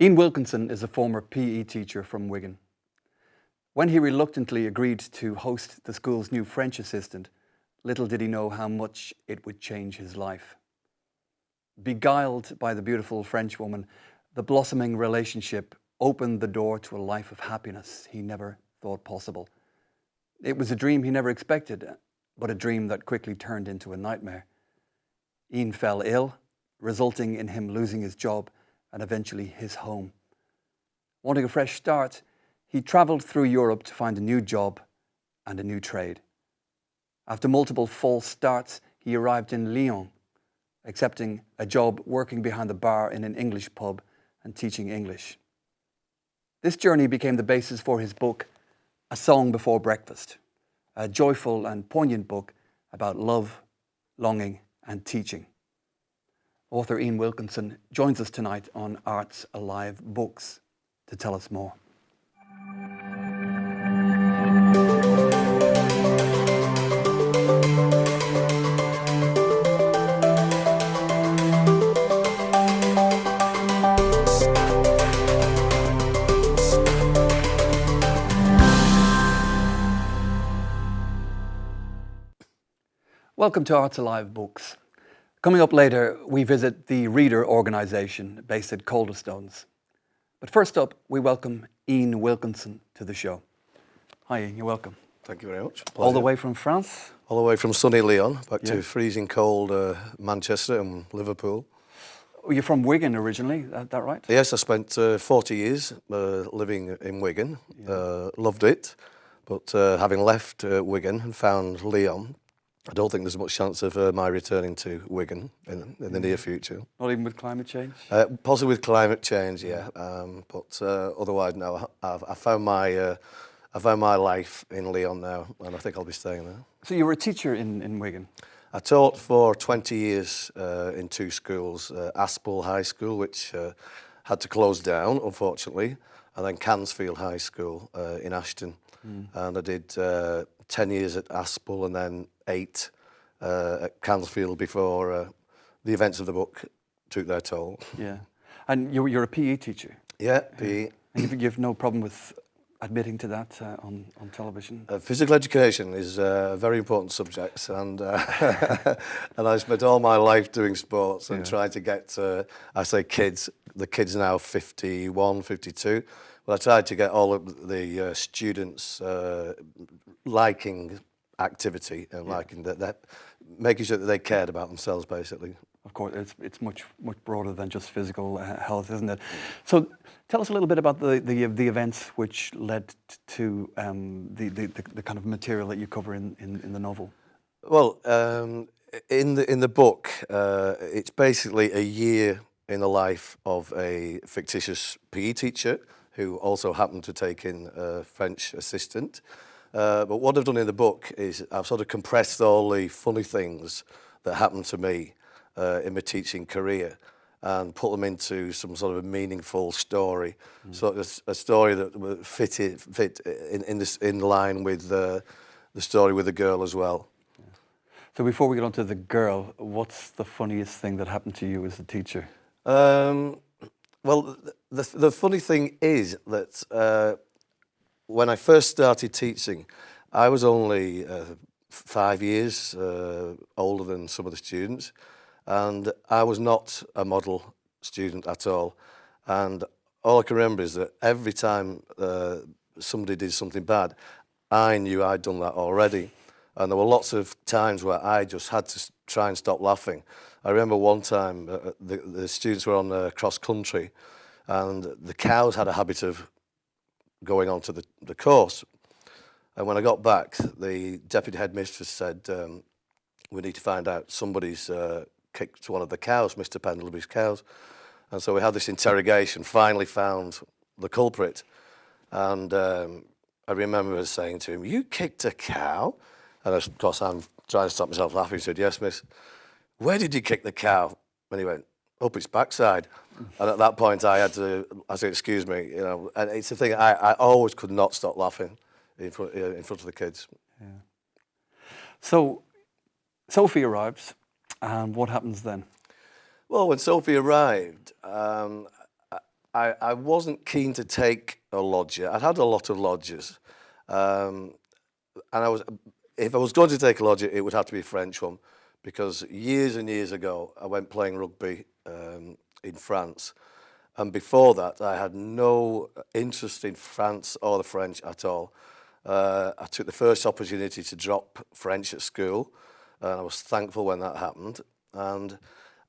Ian Wilkinson is a former PE teacher from Wigan. When he reluctantly agreed to host the school's new French assistant, little did he know how much it would change his life. Beguiled by the beautiful French woman, the blossoming relationship opened the door to a life of happiness he never thought possible. It was a dream he never expected, but a dream that quickly turned into a nightmare. Ian fell ill, resulting in him losing his job and eventually his home. Wanting a fresh start, he travelled through Europe to find a new job and a new trade. After multiple false starts, he arrived in Lyon, accepting a job working behind the bar in an English pub and teaching English. This journey became the basis for his book, A Song Before Breakfast, a joyful and poignant book about love, longing and teaching. Author Ian Wilkinson joins us tonight on Arts Alive Books to tell us more. Welcome to Arts Alive Books. Coming up later, we visit the Reader organisation based at Calderstones. But first up, we welcome Ian Wilkinson to the show. Hi Ian, you're welcome. Thank you very much. Pleasure. All the way from France? All the way from sunny Lyon, back to freezing cold Manchester and Liverpool. Oh, you're from Wigan originally, is that right? Yes, I spent 40 years living in Wigan. Loved it, but having left Wigan and found Lyon, I don't think there's much chance of my returning to Wigan in the near future. Not even with climate change? Possibly with climate change, yeah. But otherwise, no. I found my life in Lyon now, and I think I'll be staying there. So you were a teacher in Wigan? I taught for 20 years in two schools, Aspel High School, which had to close down, unfortunately, and then Cansfield High School in Ashton. And I did 10 years at Aspel and then 8 at Cansfield before the events of the book took their toll. Yeah. And you're a PE teacher? Yeah, PE. And you've no problem with admitting to that on television? Physical education is a very important subject, and and I spent all my life doing sports and trying to get, I say kids, the kids now 51, 52, but I tried to get all of the students liking activity and liking that, making sure that they cared about themselves, basically. Of course, it's much broader than just physical health, isn't it? So, tell us a little bit about the events which led to the kind of material that you cover in the novel. Well, in the book, it's basically a year in the life of a fictitious PE teacher who also happened to take in a French assistant. But what I've done in the book is I've sort of compressed all the funny things that happened to me in my teaching career and put them into some sort of a meaningful story. So it's a story that would fit in line with the story with the girl as well. So before we get on to the girl, what's the funniest thing that happened to you as a teacher? Well, the funny thing is that when I first started teaching, I was only 5 years older than some of the students, and I was not a model student at all. And all I can remember is that every time somebody did something bad, I knew I'd done that already. And there were lots of times where I just had to try and stop laughing. I remember one time the students were on cross country, and the cows had a habit of going on to the course. And when I got back, the deputy headmistress said, we need to find out somebody's kicked one of the cows, Mr. Pendlebury's cows. And so we had this interrogation, finally found the culprit. And I remember saying to him, "You kicked a cow?" And of course, I'm trying to stop myself laughing. He said, "Yes, miss." "Where did you kick the cow?" And he went, "Up its backside." And at that point, I said, "Excuse me," you know. And it's the thing, I always could not stop laughing in front of the kids. Yeah. So, Sophie arrives, and what happens then? Well, when Sophie arrived, I wasn't keen to take a lodger. I'd had a lot of lodgers, and if I was going to take a lodger, it would have to be a French one, because years and years ago I went playing rugby in France, and before that I had no interest in France or the French at all. I took the first opportunity to drop French at school, and I was thankful when that happened. And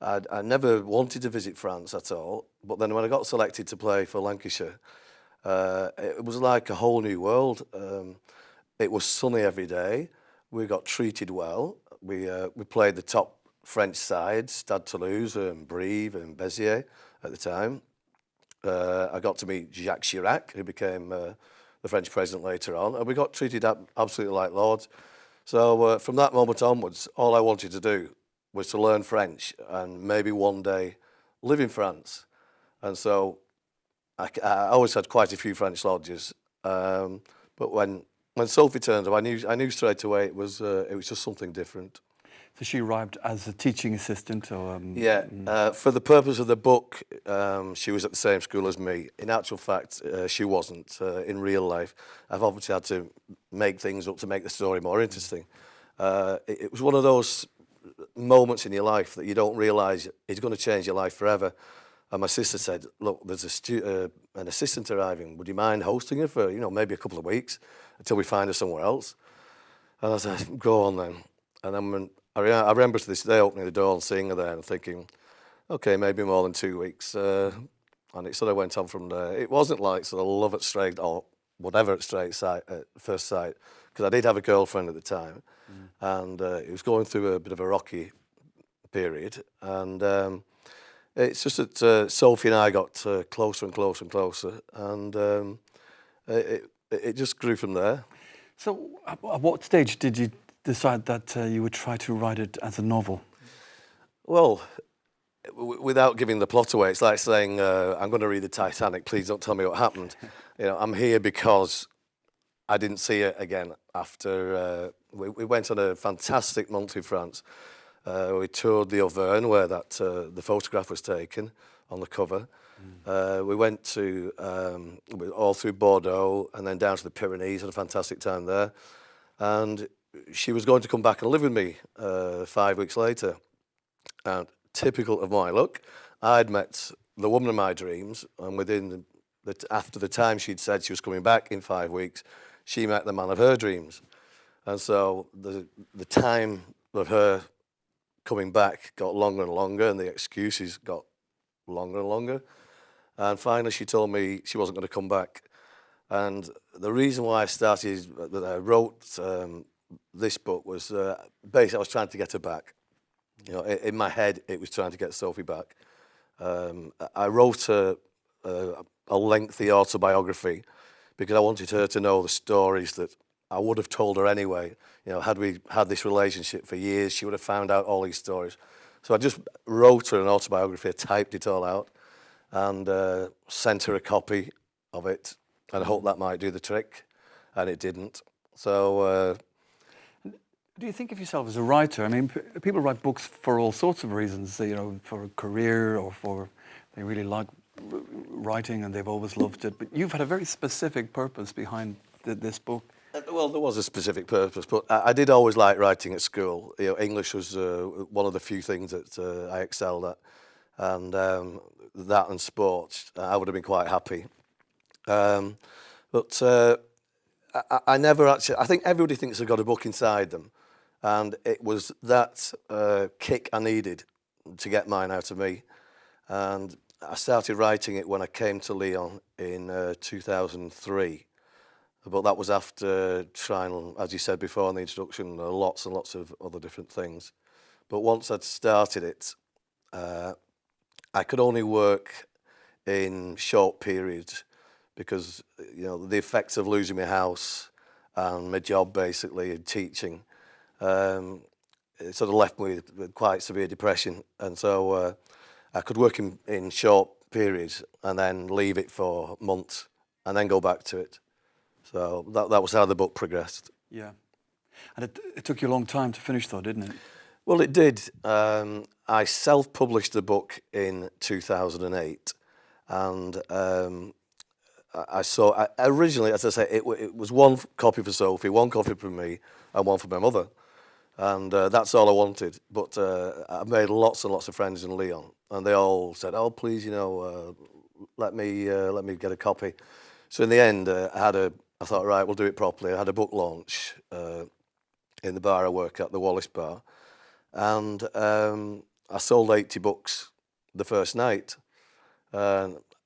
I never wanted to visit France at all, but then when I got selected to play for Lancashire, it was like a whole new world. It was sunny every day. We got treated well. We played the top French sides, Stade Toulouse and Brive and Béziers at the time. I got to meet Jacques Chirac, who became the French president later on, and we got treated absolutely like lords. So from that moment onwards, all I wanted to do was to learn French and maybe one day live in France. And so I always had quite a few French lodgers. But when Sophie turned up, I knew straight away it was just something different. So she arrived as a teaching assistant, or for the purpose of the book, she was at the same school as me. In actual fact, she wasn't. In real life, I've obviously had to make things up to make the story more interesting. It was one of those moments in your life that you don't realise is going to change your life forever. And my sister said, "Look, there's an assistant arriving. Would you mind hosting her for maybe a couple of weeks until we find her somewhere else?" And I said, "Go on then." And then when I remember to this day opening the door and seeing her there and thinking, okay, maybe more than 2 weeks. And it sort of went on from there. It wasn't like sort of love at straight or whatever at first sight, because I did have a girlfriend at the time, and it was going through a bit of a rocky period. And it's just that Sophie and I got closer and closer and closer, and it just grew from there. So at what stage did you decide that you would try to write it as a novel? Well, without giving the plot away, it's like saying, I'm going to read the Titanic, please don't tell me what happened. I'm here because I didn't see it again after we went on a fantastic month in France. We toured the Auvergne, where the photograph was taken on the cover. We went to all through Bordeaux and then down to the Pyrenees, had a fantastic time there. And she was going to come back and live with me 5 weeks later. And typical of my luck, I'd met the woman of my dreams, and within after the time she'd said she was coming back in 5 weeks, she met the man of her dreams. And so the time of her coming back got longer and longer, and the excuses got longer and longer. And finally she told me she wasn't going to come back. And the reason why I wrote this book was basically I was trying to get her back. In my head, it was trying to get Sophie back. I wrote a lengthy autobiography because I wanted her to know the stories that I would have told her anyway. Had we had this relationship for years, she would have found out all these stories. So I just wrote her an autobiography, I typed it all out, and sent her a copy of it, and I hoped that might do the trick, and it didn't. So. Do you think of yourself as a writer? I mean, people write books for all sorts of reasons, for a career or they really like writing and they've always loved it. But you've had a very specific purpose behind this book. Well, there was a specific purpose, but I did always like writing at school. English was one of the few things that I excelled at, and that and sports, I would have been quite happy. But I never actually. I think everybody thinks they've got a book inside them. And it was that kick I needed to get mine out of me. And I started writing it when I came to Lyon in 2003. But that was after trying, as you said before in the introduction, lots and lots of other different things. But once I'd started it, I could only work in short periods because, the effects of losing my house and my job basically in teaching, it sort of left me with quite severe depression, and so I could work in short periods and then leave it for months and then go back to it. So that was how the book progressed. Yeah, and it took you a long time to finish, though, didn't it? Well, it did. I self-published the book in 2008, and I saw, originally, as I say, it was one copy for Sophie, one copy for me, and one for my mother. And that's all I wanted. But I made lots and lots of friends in Lyon, and they all said, "Oh, please, let me get a copy." So in the end, I thought, right, we'll do it properly. I had a book launch in the bar I work at, the Wallace Bar, and I sold 80 books the first night.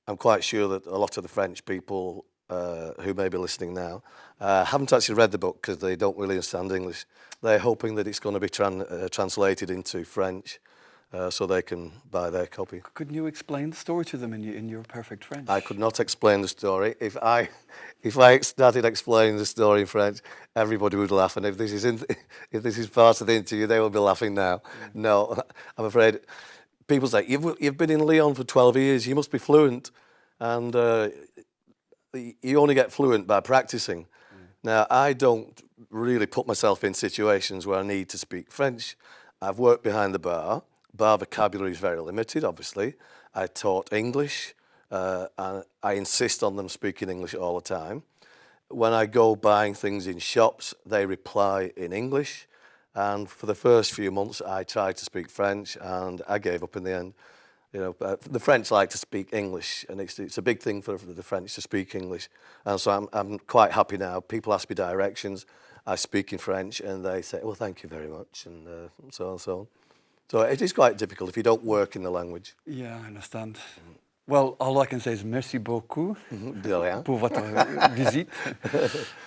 I'm quite sure that a lot of the French people who may be listening now haven't actually read the book because they don't really understand English. They're hoping that it's going to be translated into French so they can buy their copy. Couldn't you explain the story to them in your perfect French? I could not explain the story. If I started explaining the story in French, everybody would laugh. And if this is part of the interview, they will be laughing now. Yeah. No, I'm afraid. People say, you've been in Lyon for 12 years, you must be fluent. And you only get fluent by practicing. Mm. Now, I don't really put myself in situations where I need to speak French. I've worked behind the bar. Bar vocabulary is very limited, obviously. I taught English, and I insist on them speaking English all the time. When I go buying things in shops, they reply in English. And for the first few months, I tried to speak French, and I gave up in the end. The French like to speak English, and it's a big thing for the French to speak English. And so I'm quite happy now. People ask me directions, I speak in French, and they say, "Well, thank you very much," and so on and so on. So it is quite difficult if you don't work in the language. Yeah, I understand. Well, all I can say is merci beaucoup pour votre visite.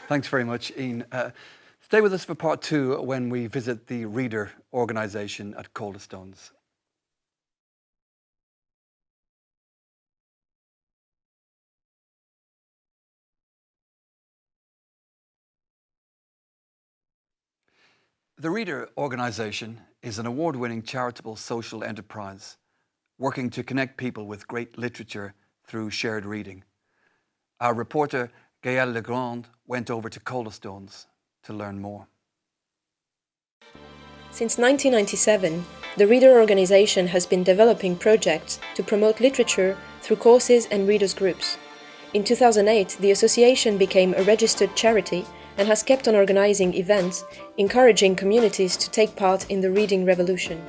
Thanks very much, Ian. Stay with us for part 2 when we visit the Reader organisation at Calderstones. The Reader organisation is an award-winning charitable social enterprise working to connect people with great literature through shared reading. Our reporter, Gaëlle Legrand, went over to Calderstones to learn more. Since 1997, the Reader organisation has been developing projects to promote literature through courses and readers' groups. In 2008, the association became a registered charity and has kept on organising events, encouraging communities to take part in the reading revolution.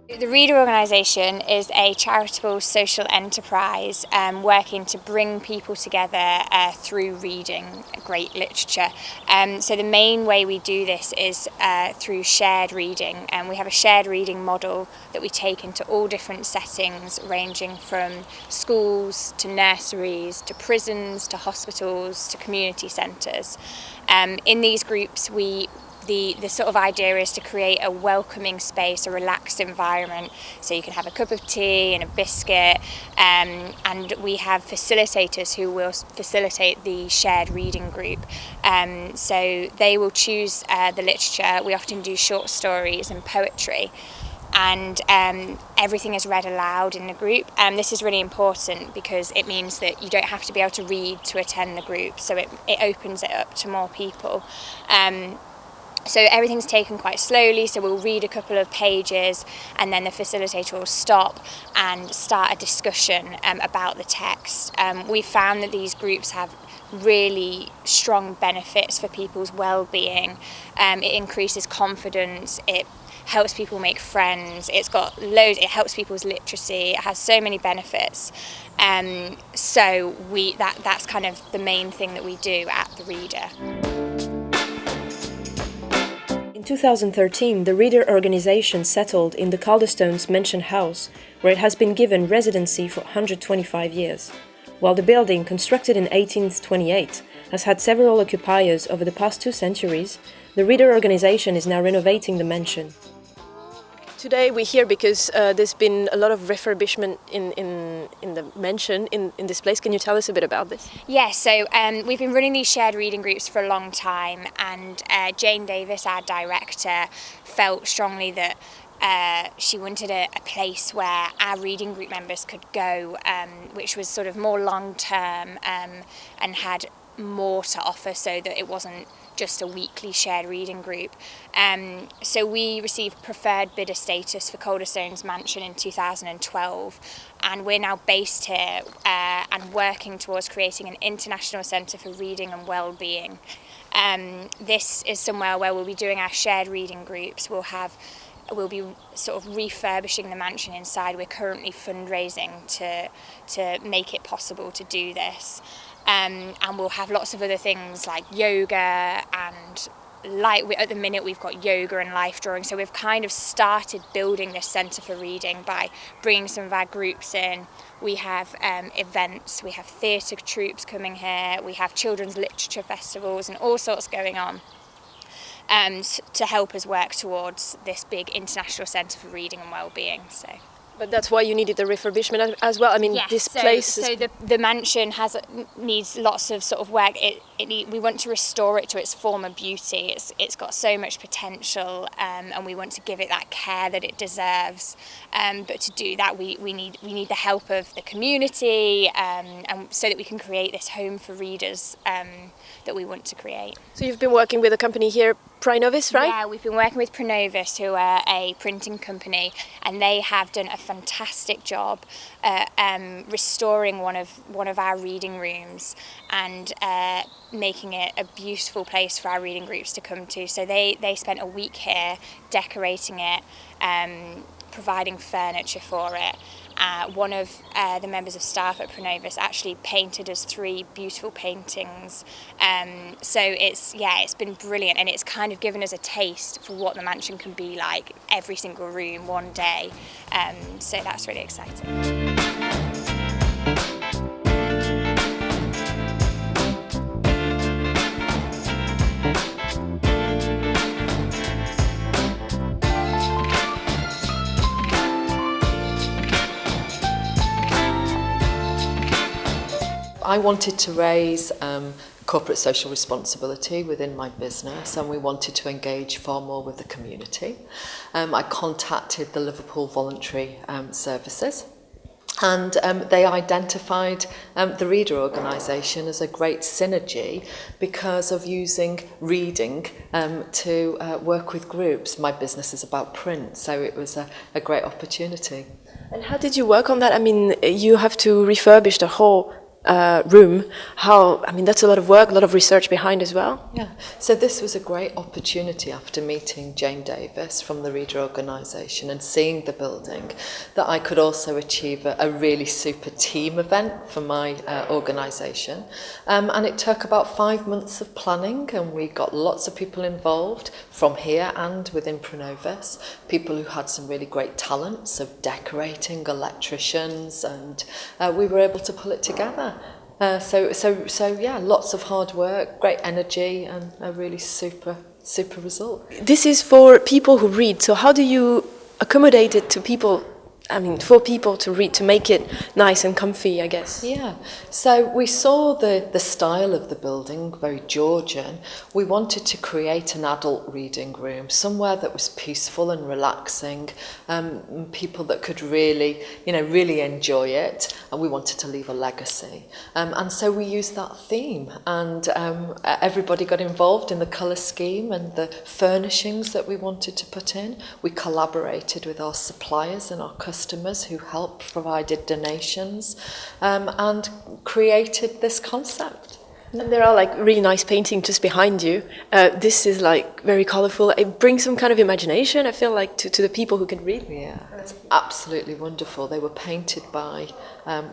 The Reader organisation is a charitable social enterprise working to bring people together through reading great literature. So the main way we do this is through shared reading, and we have a shared reading model that we take into all different settings, ranging from schools to nurseries to prisons to hospitals to community centres. In these groups the sort of idea is to create a welcoming space, a relaxed environment, so you can have a cup of tea and a biscuit, and we have facilitators who will facilitate the shared reading group. So they will choose the literature. We often do short stories and poetry, and everything is read aloud in the group. This is really important because it means that you don't have to be able to read to attend the group, so it opens it up to more people. So everything's taken quite slowly, so we'll read a couple of pages and then the facilitator will stop and start a discussion about the text. We found that these groups have really strong benefits for people's well-being. It increases confidence, it helps people make friends, it helps people's literacy, it has so many benefits. So that's kind of the main thing that we do at the Reader. In 2013, the Reader organisation settled in the Calderstones Mansion house, where it has been given residency for 125 years. While the building, constructed in 1828, has had several occupiers over the past 2 centuries, the Reader organisation is now renovating the mansion. Today we're here because there's been a lot of refurbishment in the mansion, in this place. Can you tell us a bit about this? Yes, so we've been running these shared reading groups for a long time, and Jane Davis, our director, felt strongly that she wanted a place where our reading group members could go, which was sort of more long-term and had more to offer, so that it wasn't just a weekly shared reading group. So we received preferred bidder status for Calderstones Mansion in 2012, and we're now based here and working towards creating an international centre for reading and well-being. This is somewhere where we'll be doing our shared reading groups. We'll be sort of refurbishing the mansion inside. We're currently fundraising to make it possible to do this. And we'll have lots of other things like yoga and at the minute we've got yoga and life drawing. So we've kind of started building this centre for reading by bringing some of our groups in. We have events, we have theatre troupes coming here, we have children's literature festivals and all sorts going on. To help us work towards this big international centre for reading and well-being. But that's why you needed the refurbishment as well. I mean, yes, this place. So the mansion needs lots of sort of work. We want to restore it to its former beauty. It's got so much potential, and we want to give it that care that it deserves. But to do that, we need the help of the community, and so that we can create this home for readers that we want to create. So you've been working with a company here, Prinovis, right? Yeah, we've been working with Prinovis, who are a printing company, and they have done a fantastic job restoring one of our reading rooms and making it a beautiful place for our reading groups to come to. So they spent a week here decorating it, providing furniture for it. One of the members of staff at Prinovis actually painted us 3 beautiful paintings. So it's been brilliant, and it's kind of given us a taste for what the mansion can be like, every single room, one day. So that's really exciting. I wanted to raise corporate social responsibility within my business, and we wanted to engage far more with the community. I contacted the Liverpool voluntary services, and they identified the Reader organisation as a great synergy because of using reading to work with groups. My business is about print, so it was a great opportunity. And how did you work on that? I mean, you have to refurbish the whole room. That's a lot of work, a lot of research behind as well. Yeah, so this was a great opportunity after meeting Jane Davis from the Reader organisation and seeing the building, that I could also achieve a really super team event for my organisation. And it took about 5 months of planning, and we got lots of people involved from here and within Prinovis, people who had some really great talents of decorating, electricians, and we were able to pull it together. So yeah, lots of hard work, great energy, and a really super result. This is for people who read. So how do you accommodate it to people? I mean, for people to read, to make it nice and comfy, I guess. Yeah, so we saw the style of the building, very Georgian. We wanted to create an adult reading room, somewhere that was peaceful and relaxing, people that could really enjoy it, and we wanted to leave a legacy. And so we used that theme, and everybody got involved in the colour scheme and the furnishings that we wanted to put in. We collaborated with our suppliers and our customers who helped, provided donations, and created this concept. And there are like really nice paintings just behind you. This is like very colourful. It brings some kind of imagination, I feel like, to the people who can read. Yeah, it's absolutely wonderful. They were painted by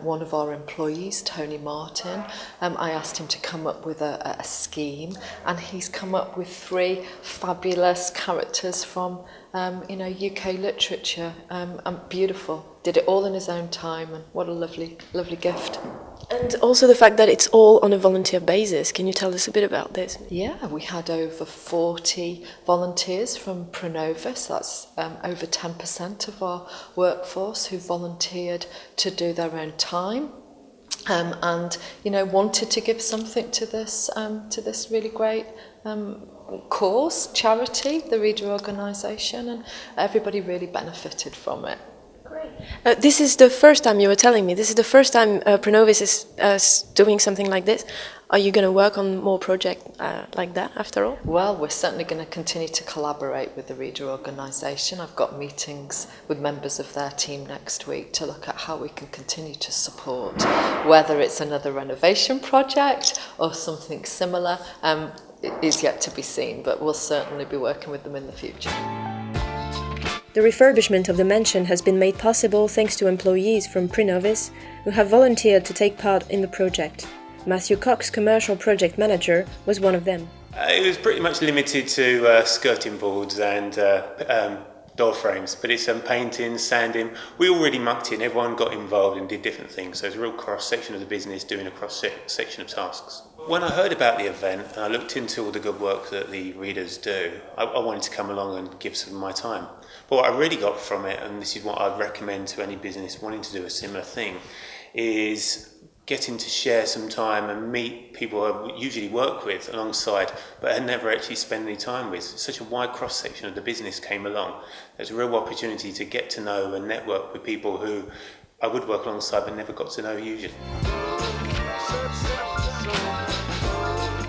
one of our employees, Tony Martin. I asked him to come up with a scheme, and he's come up with 3 fabulous characters from UK literature. Beautiful. Did it all in his own time, and what a lovely gift. And also the fact that it's all on a volunteer basis. Can you tell us a bit about this? Yeah, we had over 40 volunteers from Prinovis. That's over 10% of our workforce who volunteered to do their own time. And wanted to give something to this really great cause, charity, the Reader organisation, and everybody really benefited from it. This is the first time, you were telling me, this is the first time Prinovis is doing something like this. Are you going to work on more projects like that after all? Well, we're certainly going to continue to collaborate with the Reader organisation. I've got meetings with members of their team next week to look at how we can continue to support, whether it's another renovation project or something similar. It is yet to be seen, but we'll certainly be working with them in the future. The refurbishment of the mansion has been made possible thanks to employees from Prinovis who have volunteered to take part in the project. Matthew Cox, commercial project manager, was one of them. It was pretty much limited to skirting boards and door frames, but it's painting, sanding. We already mucked in, everyone got involved and did different things, so it's a real cross-section of the business doing a cross-section of tasks. When I heard about the event and I looked into all the good work that the readers do, I wanted to come along and give some of my time. But what I really got from it, and this is what I'd recommend to any business wanting to do a similar thing, is getting to share some time and meet people I usually work with alongside, but I never actually spend any time with. Such a wide cross-section of the business came along. There's a real opportunity to get to know and network with people who I would work alongside but never got to know usually.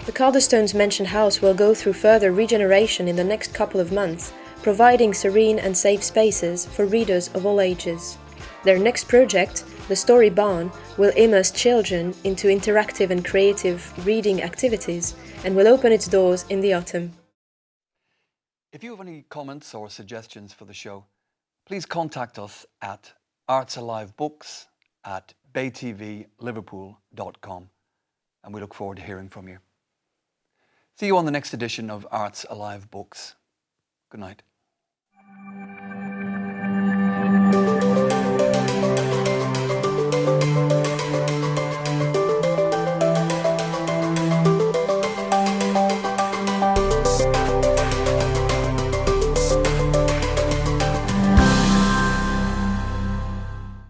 The Calderstones Mansion house will go through further regeneration in the next couple of months, providing serene and safe spaces for readers of all ages. Their next project, the Story Barn, will immerse children into interactive and creative reading activities and will open its doors in the autumn. If you have any comments or suggestions for the show, please contact us at artsalivebooks@baytvliverpool.com, and we look forward to hearing from you. See you on the next edition of Arts Alive Books. Good night.